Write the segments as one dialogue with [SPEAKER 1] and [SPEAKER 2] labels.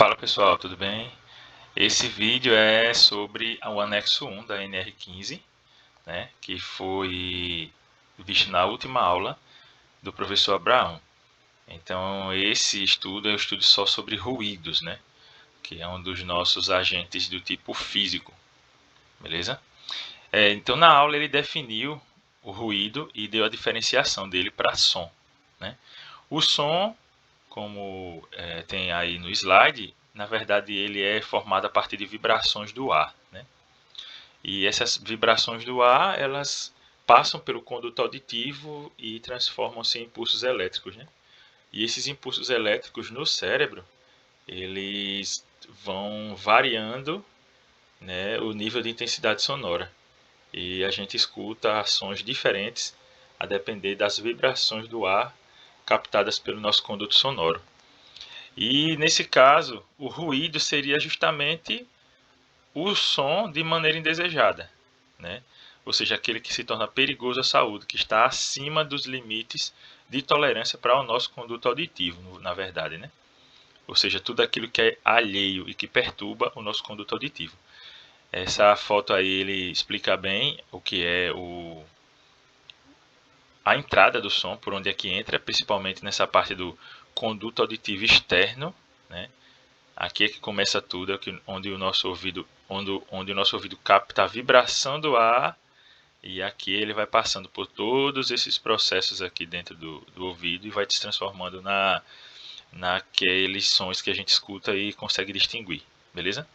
[SPEAKER 1] Fala pessoal, tudo bem? Esse vídeo é sobre o anexo 1 da NR15, né, que foi visto na última aula do professor Abraão. Então esse estudo é um estudo só sobre ruídos, né, que é um dos nossos agentes do tipo físico, beleza? Então na aula ele definiu o ruído e deu a diferenciação dele para som, né? O som, como tem aí no slide, na verdade ele é formado a partir de vibrações do ar, né? E essas vibrações do ar, elas passam pelo conduto auditivo e transformam-se em impulsos elétricos, né? E esses impulsos elétricos no cérebro, eles vão variando, né, o nível de intensidade sonora. E a gente escuta sons diferentes a depender das vibrações do ar captadas pelo nosso conduto sonoro. E nesse caso, o ruído seria justamente o som de maneira indesejada, né? Ou seja, aquele que se torna perigoso à saúde, que está acima dos limites de tolerância para o nosso conduto auditivo, na verdade, né? Ou seja, tudo aquilo que é alheio e que perturba o nosso conduto auditivo. Essa foto aí ele explica bem o que é a entrada do som, por onde é que entra, principalmente nessa parte do conduto auditivo externo, né? Aqui é que começa tudo, onde o nosso ouvido capta a vibração do ar, e aqui ele vai passando por todos esses processos aqui dentro do ouvido e vai se transformando naqueles sons que a gente escuta e consegue distinguir, beleza?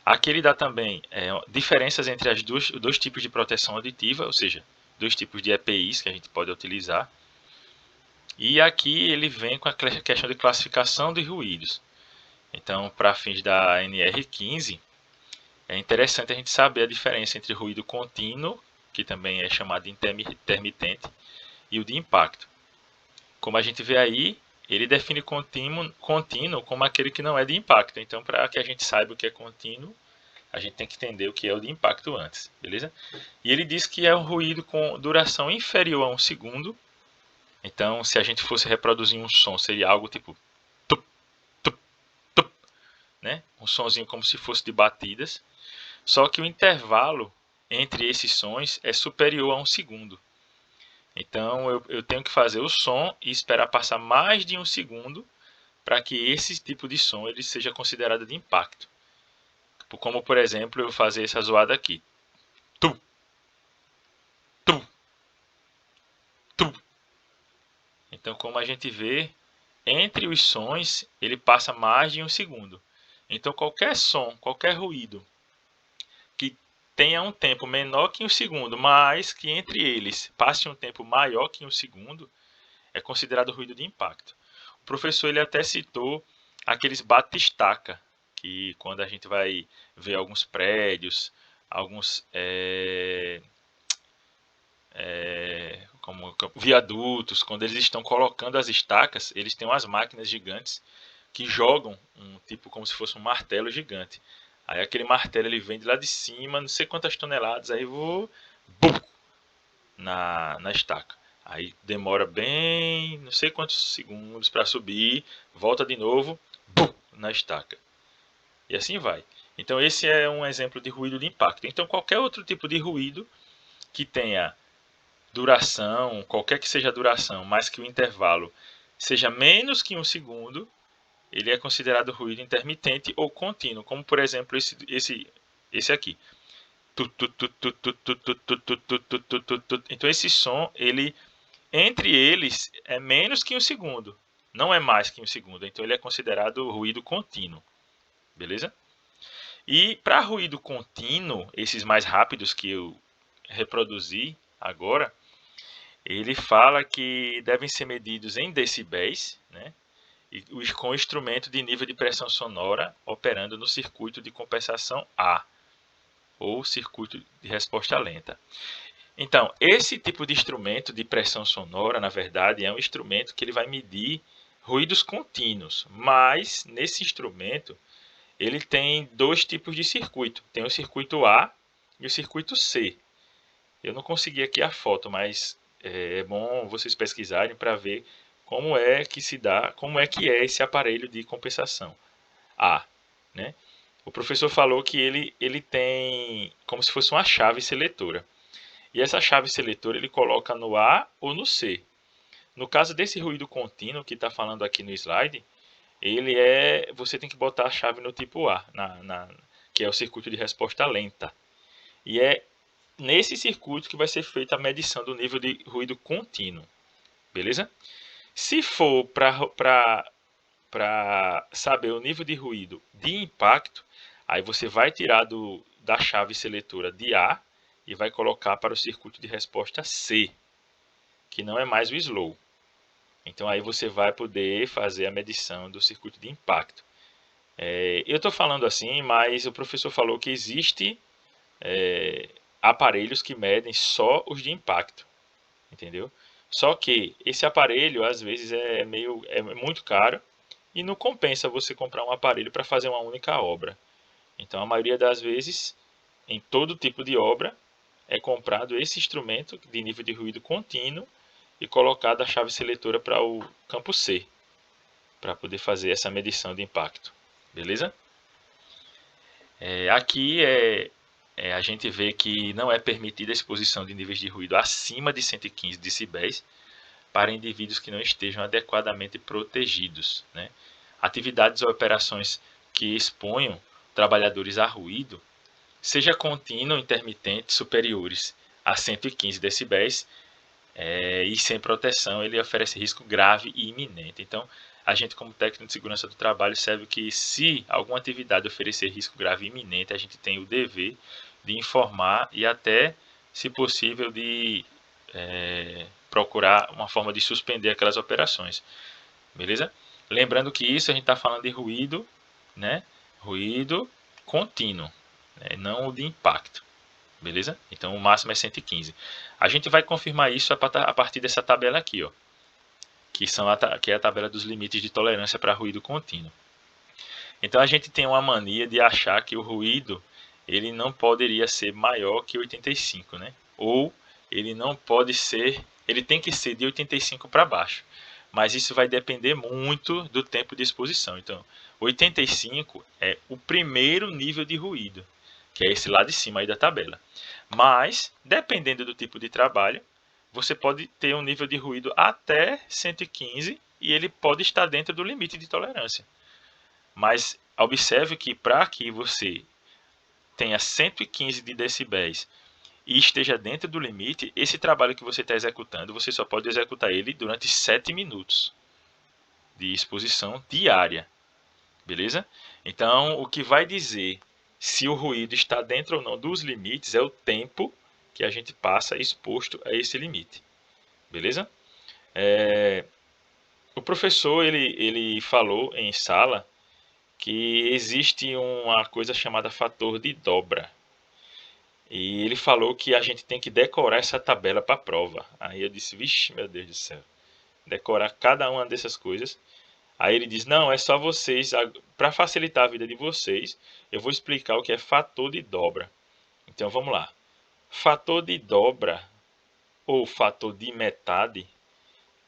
[SPEAKER 1] Aqui ele dá também diferenças entre os dois tipos de proteção auditiva, ou seja, dois tipos de EPIs que a gente pode utilizar. E aqui ele vem com a questão de classificação de ruídos. Então, para fins da NR15, é interessante a gente saber a diferença entre ruído contínuo, que também é chamado de intermitente, e o de impacto. Como a gente vê aí, ele define contínuo como aquele que não é de impacto. Então, para que a gente saiba o que é contínuo, a gente tem que entender o que é o de impacto antes, beleza? E ele diz que é um ruído com duração inferior a 1 segundo. Então, se a gente fosse reproduzir um som, seria algo tipo tup, tup, tup, né? Um sonzinho como se fosse de batidas. Só que o intervalo entre esses sons é superior a 1 segundo. Então eu tenho que fazer o som e esperar passar mais de 1 segundo para que esse tipo de som ele seja considerado de impacto. Como, por exemplo, eu fazer essa zoada aqui. Tu, tu, tu. Então, como a gente vê, entre os sons, ele passa mais de 1 segundo. Então, qualquer som, qualquer ruído que tenha um tempo menor que 1 segundo, mas que entre eles passe um tempo maior que 1 segundo, é considerado ruído de impacto. O professor ele até citou aqueles batistaca, que quando a gente vai ver alguns prédios, alguns como viadutos, quando eles estão colocando as estacas, eles têm umas máquinas gigantes que jogam um tipo como se fosse um martelo gigante. Aí aquele martelo ele vem de lá de cima, não sei quantas toneladas, aí vou na estaca. Aí demora bem, não sei quantos segundos para subir, volta de novo, na estaca. E assim vai. Então esse é um exemplo de ruído de impacto. Então qualquer outro tipo de ruído que tenha duração, qualquer que seja a duração, mas que o intervalo seja menos que 1 segundo, ele é considerado ruído intermitente ou contínuo, como por exemplo esse aqui. Então esse som, ele entre eles é menos que 1 segundo, não é mais que 1 segundo, então ele é considerado ruído contínuo, beleza? E para ruído contínuo, esses mais rápidos que eu reproduzi agora, ele fala que devem ser medidos em decibéis, né? E com instrumento de nível de pressão sonora operando no circuito de compensação A, ou circuito de resposta lenta. Então, esse tipo de instrumento de pressão sonora, na verdade, é um instrumento que ele vai medir ruídos contínuos, mas nesse instrumento ele tem dois tipos de circuito. Tem o circuito A e o circuito C. Eu não consegui aqui a foto, mas é bom vocês pesquisarem para ver como é que se dá, como é que é esse aparelho de compensação. A, né? O professor falou que ele tem como se fosse uma chave seletora. E essa chave seletora ele coloca no A ou no C. No caso desse ruído contínuo que está falando aqui no slide, você tem que botar a chave no tipo A, que é o circuito de resposta lenta. E é nesse circuito que vai ser feita a medição do nível de ruído contínuo. Beleza? Se for para saber o nível de ruído de impacto, aí você vai tirar da chave seletora de A e vai colocar para o circuito de resposta C, que não é mais o slow. Então aí você vai poder fazer a medição do circuito de impacto. Eu estou falando assim, mas o professor falou que existe aparelhos que medem só os de impacto, entendeu? Só que esse aparelho às vezes é muito caro e não compensa você comprar um aparelho para fazer uma única obra. Então a maioria das vezes, em todo tipo de obra, é comprado esse instrumento de nível de ruído contínuo e colocado a chave seletora para o campo C, para poder fazer essa medição de impacto. Beleza? Aqui a gente vê que não é permitida a exposição de níveis de ruído acima de 115 decibéis para indivíduos que não estejam adequadamente protegidos, né? Atividades ou operações que exponham trabalhadores a ruído, seja contínuo, intermitente, superiores a 115 decibéis, e sem proteção, ele oferece risco grave e iminente. Então, a gente, como técnico de segurança do trabalho, sabe que se alguma atividade oferecer risco grave e iminente, a gente tem o dever de informar e até, se possível, de procurar uma forma de suspender aquelas operações. Beleza? Lembrando que isso a gente está falando de ruído, né? Ruído contínuo, né? Não o de impacto. Beleza? Então o máximo é 115. A gente vai confirmar isso a partir dessa tabela aqui, ó, que é a tabela dos limites de tolerância para ruído contínuo. Então a gente tem uma mania de achar que o ruído ele não poderia ser maior que 85, né? Ou ele não pode ser, ele tem que ser de 85 para baixo. Mas isso vai depender muito do tempo de exposição. Então, 85 é o primeiro nível de ruído, que é esse lá de cima aí da tabela. Mas, dependendo do tipo de trabalho, você pode ter um nível de ruído até 115 e ele pode estar dentro do limite de tolerância. Mas observe que para que você tenha 115 de decibéis e esteja dentro do limite, esse trabalho que você está executando, você só pode executar ele durante 7 minutos de exposição diária. Beleza? Então, o que vai dizer se o ruído está dentro ou não dos limites é o tempo que a gente passa exposto a esse limite. Beleza? O professor ele falou em sala que existe uma coisa chamada fator de dobra. E ele falou que a gente tem que decorar essa tabela para a prova. Aí eu disse, vixe, meu Deus do céu. Decorar cada uma dessas coisas. Aí ele diz, não, é só vocês, para facilitar a vida de vocês, eu vou explicar o que é fator de dobra. Então vamos lá. Fator de dobra, ou fator de metade,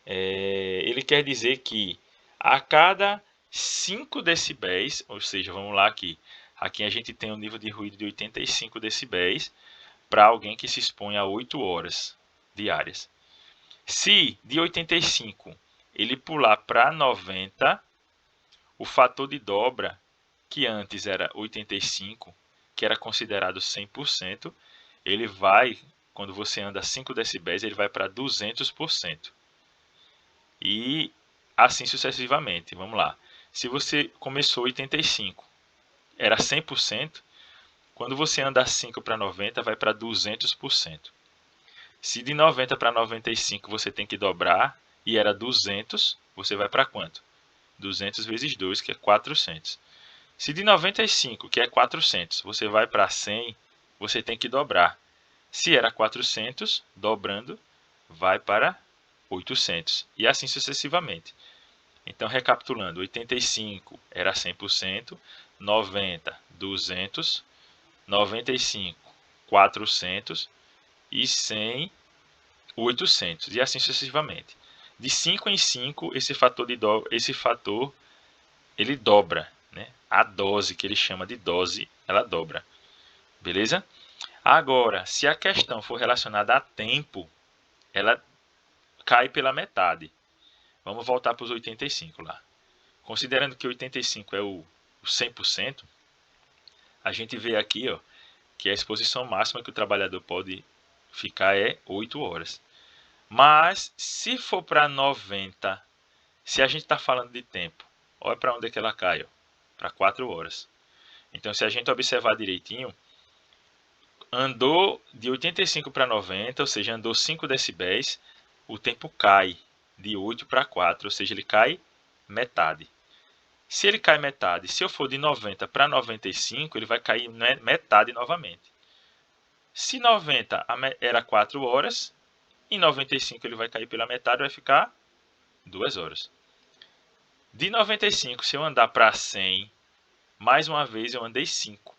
[SPEAKER 1] ele quer dizer que a cada 5 decibéis, ou seja, vamos lá aqui a gente tem um nível de ruído de 85 decibéis para alguém que se expõe a 8 horas diárias. Se de 85 ele pular para 90, o fator de dobra, que antes era 85, que era considerado 100%, ele vai, quando você anda 5 decibéis, ele vai para 200%. E assim sucessivamente. Vamos lá. Se você começou 85, era 100%, quando você anda 5 para 90, vai para 200%. Se de 90 para 95 você tem que dobrar e era 200, você vai para quanto? 200 vezes 2, que é 400. Se de 95, que é 400, você vai para 100, você tem que dobrar. Se era 400, dobrando, vai para 800. E assim sucessivamente. Então, recapitulando, 85 era 100%, 90, 200, 95, 400 e 100, 800. E assim sucessivamente. De 5 em 5, esse fator ele dobra, né? a dose, que ele chama de dose, ela dobra. Beleza? Agora, se a questão for relacionada a tempo, ela cai pela metade. Vamos voltar para os 85 lá. Considerando que 85 é o 100%, a gente vê aqui, ó, que a exposição máxima que o trabalhador pode ficar é 8 horas. Mas, se for para 90, se a gente está falando de tempo, olha para onde é que ela cai, para 4 horas. Então, se a gente observar direitinho, andou de 85 para 90, ou seja, andou 5 decibéis, o tempo cai de 8 para 4, ou seja, ele cai metade. Se ele cai metade, se eu for de 90 para 95, ele vai cair metade novamente. Se 90 era 4 horas, em 95 ele vai cair pela metade, vai ficar 2 horas. De 95, se eu andar para 100, mais uma vez eu andei 5.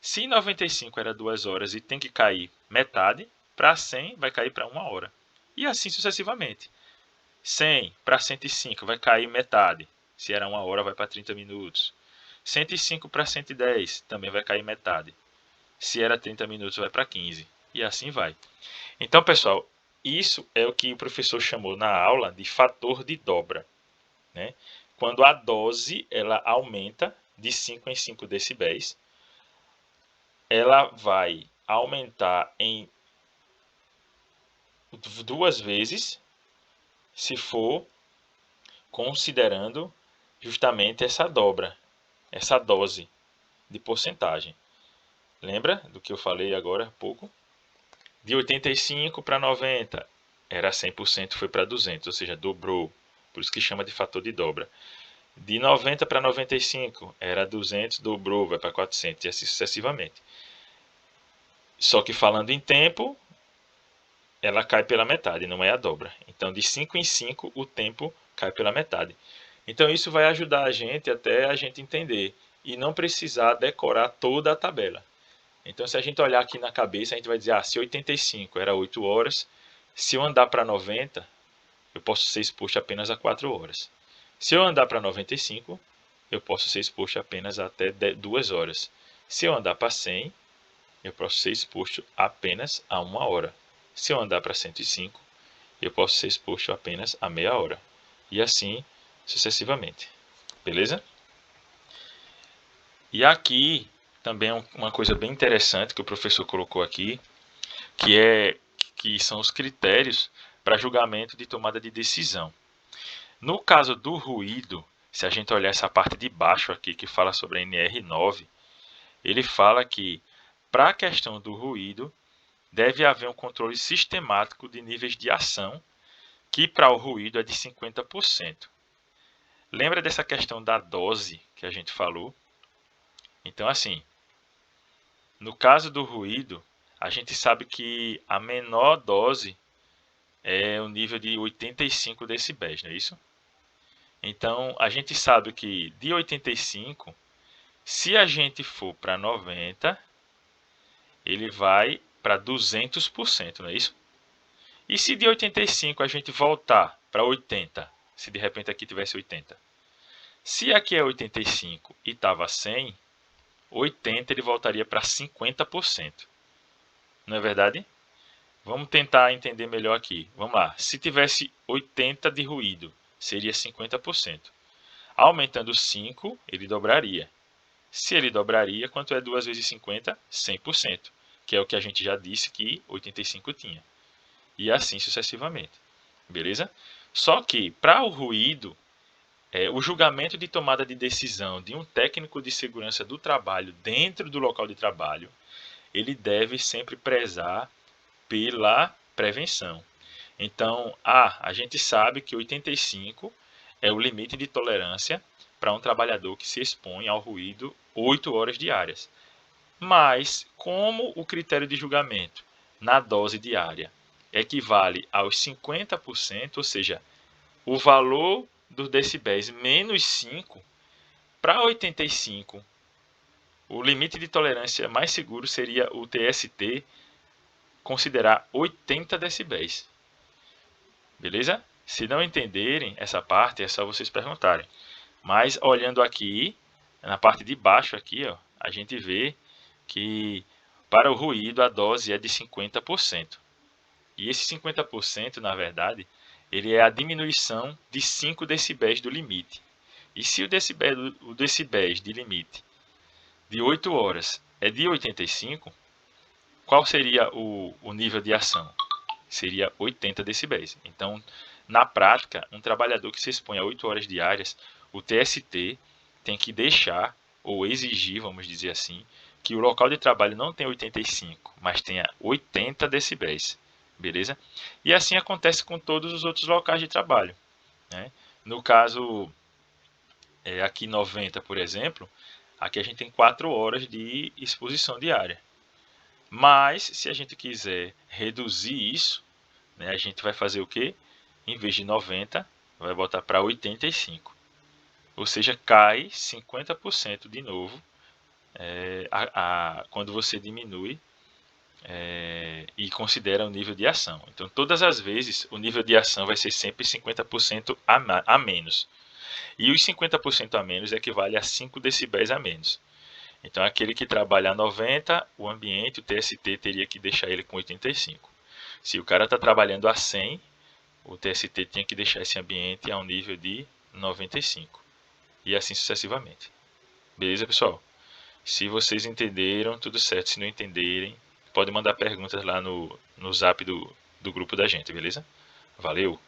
[SPEAKER 1] Se em 95 era 2 horas e tem que cair metade, para 100 vai cair para 1 hora. E assim sucessivamente. 100 para 105 vai cair metade. Se era 1 hora, vai para 30 minutos. 105 para 110 também vai cair metade. Se era 30 minutos, vai para 15. E assim vai. Então, pessoal, isso é o que o professor chamou na aula de fator de dobra, né? Quando a dose ela aumenta de 5 em 5 decibéis, ela vai aumentar em 2 vezes, se for considerando justamente essa dobra, essa dose de porcentagem. Lembra do que eu falei agora há pouco? De 85 para 90, era 100%, foi para 200, ou seja, dobrou. Por isso que chama de fator de dobra. De 90 para 95, era 200, dobrou, vai para 400, e assim sucessivamente. Só que falando em tempo, ela cai pela metade, não é a dobra. Então, de 5 em 5, o tempo cai pela metade. Então, isso vai ajudar a gente até a gente entender e não precisar decorar toda a tabela. Então, se a gente olhar aqui na cabeça, a gente vai dizer, se 85 era 8 horas, se eu andar para 90, eu posso ser exposto apenas a 4 horas. Se eu andar para 95, eu posso ser exposto apenas até 2 horas. Se eu andar para 100, eu posso ser exposto apenas a 1 hora. Se eu andar para 105, eu posso ser exposto apenas a meia hora. E assim sucessivamente. Beleza? E aqui também uma coisa bem interessante que o professor colocou aqui, que são os critérios para julgamento de tomada de decisão. No caso do ruído, se a gente olhar essa parte de baixo aqui que fala sobre a NR9, ele fala que para a questão do ruído deve haver um controle sistemático de níveis de ação, que para o ruído é de 50%. Lembra dessa questão da dose que a gente falou? Então, assim, no caso do ruído, a gente sabe que a menor dose é o nível de 85 decibéis, não é isso? Então, a gente sabe que de 85, se a gente for para 90, ele vai para 200%, não é isso? E se de 85 a gente voltar para 80, se de repente aqui tivesse 80, se aqui é 85 e estava 100, 80 ele voltaria para 50%. Não é verdade? Vamos tentar entender melhor aqui. Vamos lá. Se tivesse 80 de ruído, seria 50%. Aumentando 5, ele dobraria. Se ele dobraria, quanto é 2 vezes 50? 100%, que é o que a gente já disse que 85 tinha. E assim sucessivamente. Beleza? Só que, para o ruído, o julgamento de tomada de decisão de um técnico de segurança do trabalho dentro do local de trabalho, ele deve sempre prezar pela prevenção. Então, a gente sabe que 85 é o limite de tolerância para um trabalhador que se expõe ao ruído 8 horas diárias. Mas, como o critério de julgamento na dose diária equivale aos 50%, ou seja, o valor dos decibéis menos 5, para 85, o limite de tolerância mais seguro seria o TST considerar 80 decibéis. Beleza? Se não entenderem essa parte, é só vocês perguntarem. Mas olhando aqui, na parte de baixo aqui, ó, a gente vê que para o ruído a dose é de 50%. E esse 50%, na verdade, ele é a diminuição de 5 decibéis do limite. E se o decibéis de limite de 8 horas é de 85, qual seria o nível de ação? Seria 80 decibéis. Então, na prática, um trabalhador que se expõe a 8 horas diárias, o TST tem que deixar, ou exigir, vamos dizer assim, que o local de trabalho não tenha 85, mas tenha 80 decibéis. Beleza? E assim acontece com todos os outros locais de trabalho. Né? No caso, aqui 90, por exemplo, aqui a gente tem 4 horas de exposição diária. Mas, se a gente quiser reduzir isso, né, a gente vai fazer o quê? Em vez de 90, vai botar para 85. Ou seja, cai 50% de novo quando você diminui e considera o nível de ação. Então, todas as vezes, o nível de ação vai ser sempre 50% a menos. E os 50% a menos equivale a 5 decibéis a menos. Então, aquele que trabalha a 90, o ambiente, o TST, teria que deixar ele com 85. Se o cara está trabalhando a 100, o TST tinha que deixar esse ambiente a um nível de 95. E assim sucessivamente. Beleza, pessoal? Se vocês entenderam, tudo certo. Se não entenderem, pode mandar perguntas lá no zap do grupo da gente, beleza? Valeu!